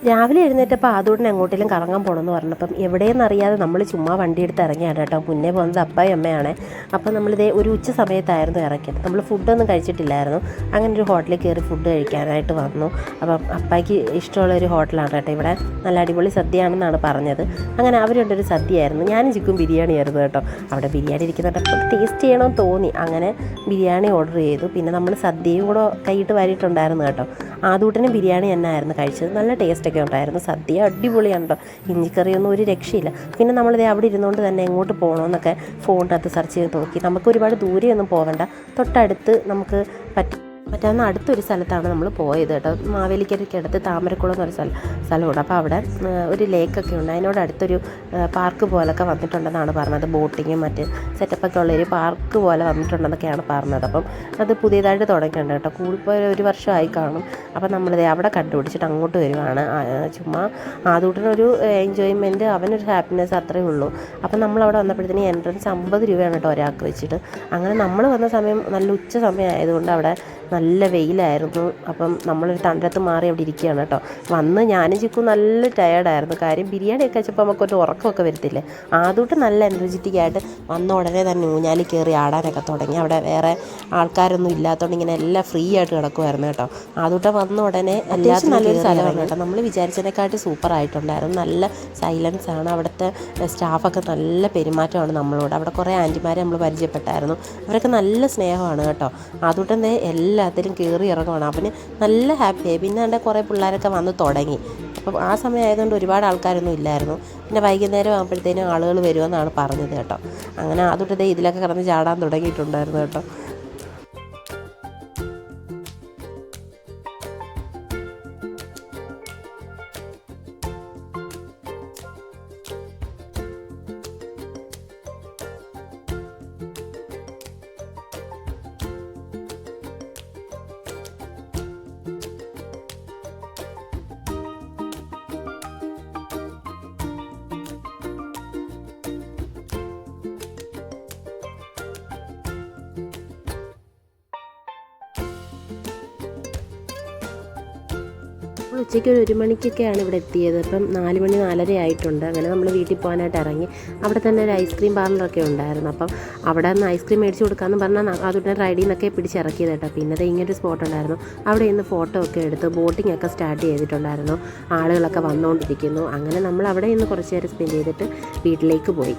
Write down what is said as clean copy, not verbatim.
രാവിലെ എഴുന്നേറ്റപ്പോൾ ആദൂട്ടിന് എങ്ങോട്ടെങ്കിലും കറങ്ങാൻ പോകണമെന്ന് പറഞ്ഞപ്പം എവിടെയെന്നറിയാതെ നമ്മൾ ചുമ്മാ വണ്ടി എടുത്ത് ഇറങ്ങിയാണ് കേട്ടോ. മുന്നേ പോകുന്നത് അപ്പായും അമ്മയാണ്. അപ്പം നമ്മളിതേ ഒരു ഉച്ച സമയത്തായിരുന്നു ഇറക്കിയത്. നമ്മൾ ഫുഡൊന്നും കഴിച്ചിട്ടില്ലായിരുന്നു. അങ്ങനെ ഒരു ഹോട്ടലിൽ കയറി ഫുഡ് കഴിക്കാനായിട്ട് വന്നു. അപ്പം അപ്പായ്ക്ക് ഇഷ്ടമുള്ളൊരു ഹോട്ടലാണ് കേട്ടോ. ഇവിടെ നല്ല അടിപൊളി സദ്യയാണെന്നാണ് പറഞ്ഞത്. അങ്ങനെ അവരുണ്ടൊരു സദ്യയായിരുന്നു. ഞാനും ചിക്കും ബിരിയാണി ആയിരുന്നു കേട്ടോ. അവിടെ ബിരിയാണി ഇരിക്കുന്നുണ്ടപ്പോൾ ടേസ്റ്റ് ചെയ്യണമെന്ന് തോന്നി. അങ്ങനെ ബിരിയാണി ഓർഡർ ചെയ്തു. പിന്നെ നമ്മൾ സദ്യയും കൂടെ കൈയിട്ട് വാരിയിട്ടുണ്ടായിരുന്നു കേട്ടോ. ആദൂട്ടിന് ബിരിയാണി തന്നെയായിരുന്നു കഴിച്ചത്. നല്ല ടേസ്റ്റൊക്കെ ഉണ്ടായിരുന്നു. സദ്യ അടിപൊളിയാണ് കേട്ടോ. ഇഞ്ചിക്കറിയൊന്നും ഒരു രക്ഷയില്ല. പിന്നെ നമ്മളിത് അവിടെ ഇരുന്നുകൊണ്ട് തന്നെ എങ്ങോട്ട് പോകണമെന്നൊക്കെ ഫോണിനകത്ത് സെർച്ച് ചെയ്ത് നോക്കി. നമുക്ക് ഒരുപാട് ദൂരെയൊന്നും പോകണ്ട, തൊട്ടടുത്ത് നമുക്ക് പറ്റാവുന്ന അടുത്തൊരു സ്ഥലത്താണ് നമ്മൾ പോയത് കേട്ടോ. മാവേലിക്കരയ്ക്ക് അടുത്ത് താമരക്കുളം എന്നൊരു സ്ഥലമുണ്ട്. അപ്പോൾ അവിടെ ഒരു ലേക്കൊക്കെ ഉണ്ട്. അതിനോട് അടുത്തൊരു പാർക്ക് പോലൊക്കെ വന്നിട്ടുണ്ടെന്നാണ് പറഞ്ഞത്. ബോട്ടിങ്ങും മറ്റ് സെറ്റപ്പൊക്കെ ഉള്ളൊരു പാർക്ക് പോലെ വന്നിട്ടുണ്ടെന്നൊക്കെയാണ് പറഞ്ഞത്. അപ്പം അത് പുതിയതായിട്ട് തുടങ്ങിയിട്ടുണ്ട് കേട്ടോ. കൂടിപ്പോയ ഒരു വർഷമായി കാണും. അപ്പം നമ്മളിത് അവിടെ കണ്ടുപിടിച്ചിട്ട് അങ്ങോട്ട് വരുവാണ്. ചുമ്മാ ആദൂട്ടിനൊരു എൻജോയ്മെൻറ്റ്, അവനൊരു ഹാപ്പിനെസ് അത്രയേ ഉള്ളൂ. അപ്പം നമ്മളവിടെ വന്നപ്പോഴത്തേന് എൻട്രൻസ് 50 രൂപയാണ് കേട്ടോ ഒരാൾക്ക് വെച്ചിട്ട്. അങ്ങനെ നമ്മൾ വന്ന സമയം നല്ല ഉച്ച സമയം ആയതുകൊണ്ട് അവിടെ നല്ല വെയിലായിരുന്നു. അപ്പം നമ്മളൊരു തണ്ടത്ത് മാറി അവിടെ ഇരിക്കുകയാണ് കേട്ടോ. വന്ന് ഞാനും ചിക്കും നല്ല ടയേർഡായിരുന്നു. കാര്യം ബിരിയാണിയൊക്കെ വെച്ചപ്പോൾ നമുക്കൊരു ഉറക്കമൊക്കെ വരത്തില്ലേ. ആദ്യമായിട്ട് നല്ല എനർജറ്റിക് ആയിട്ട് വന്ന ഉടനെ തന്നെ ഊഞ്ഞാലിൽ കയറി ആടാനൊക്കെ തുടങ്ങി. അവിടെ വേറെ ആൾക്കാരൊന്നും ഇല്ലാത്തതുകൊണ്ട് ഇങ്ങനെ എല്ലാം ഫ്രീ ആയിട്ട് കിടക്കുമായിരുന്നു കേട്ടോ. ആദ്യമായിട്ട് വന്ന ഉടനെ എല്ലാത്തിനും നല്ലൊരു സ്ഥലമാണ് കേട്ടോ. നമ്മൾ വിചാരിച്ചതിനെക്കാട്ടി സൂപ്പറായിട്ടുണ്ടായിരുന്നു. നല്ല സൈലൻസ് ആണ്. അവിടുത്തെ സ്റ്റാഫൊക്കെ നല്ല പെരുമാറ്റമാണ് നമ്മളോട്. അവിടെ കുറേ ആൻറ്റിമാരെ നമ്മൾ പരിചയപ്പെട്ടായിരുന്നു. അവരൊക്കെ നല്ല സ്നേഹമാണ് കേട്ടോ. അതുകൊണ്ട് എല്ലാത്തിലും കയറി ഇറങ്ങുവാണ്. അവന് നല്ല ഹാപ്പിയായി. പിന്നെ എൻ്റെ കുറേ പിള്ളേരൊക്കെ വന്ന് തുടങ്ങി. അപ്പം ആ സമയം ആയതുകൊണ്ട് ഒരുപാട് ആൾക്കാരൊന്നും ഇല്ലായിരുന്നു. പിന്നെ വൈകുന്നേരം ആകുമ്പോഴത്തേനും ആളുകൾ വരുമെന്നാണ് പറഞ്ഞത് കേട്ടോ. അങ്ങനെ അതുകൊണ്ട് ഇതിലൊക്കെ കിടന്ന് ചാടാൻ തുടങ്ങിയിട്ടുണ്ടായിരുന്നു കേട്ടോ. ഉച്ചയ്ക്ക് ഒരു 1 മണിക്കൊക്കെയാണ് ഇവിടെ എത്തിയത്. ഇപ്പം 4 മണി 4:30 ആയിട്ടുണ്ട്. അങ്ങനെ നമ്മൾ വീട്ടിൽ പോകാനായിട്ട് ഇറങ്ങി. അവിടെ തന്നെ ഒരു ഐസ്ക്രീം പാർലറൊക്കെ ഉണ്ടായിരുന്നു. അപ്പം അവിടെ നിന്ന് ഐസ്ക്രീം മേടിച്ച് കൊടുക്കാമെന്ന് പറഞ്ഞാൽ അതുകൊണ്ട് റൈഡിൽ നിന്നൊക്കെ പിടിച്ചിറക്കിയത് കേട്ടോ. പിന്നെ ഇങ്ങനൊരു സ്പോട്ട് ഉണ്ടായിരുന്നു. അവിടെ ഇന്ന് ഫോട്ടോ ഒക്കെ എടുത്ത് ബോട്ടിംഗ് ഒക്കെ സ്റ്റാർട്ട് ചെയ്തിട്ടുണ്ടായിരുന്നു. ആളുകളൊക്കെ വന്നുകൊണ്ടിരിക്കുന്നു. അങ്ങനെ നമ്മൾ അവിടെ ഇന്ന് കുറച്ച് നേരം സ്പെൻഡ് ചെയ്തിട്ട് വീട്ടിലേക്ക് പോയി.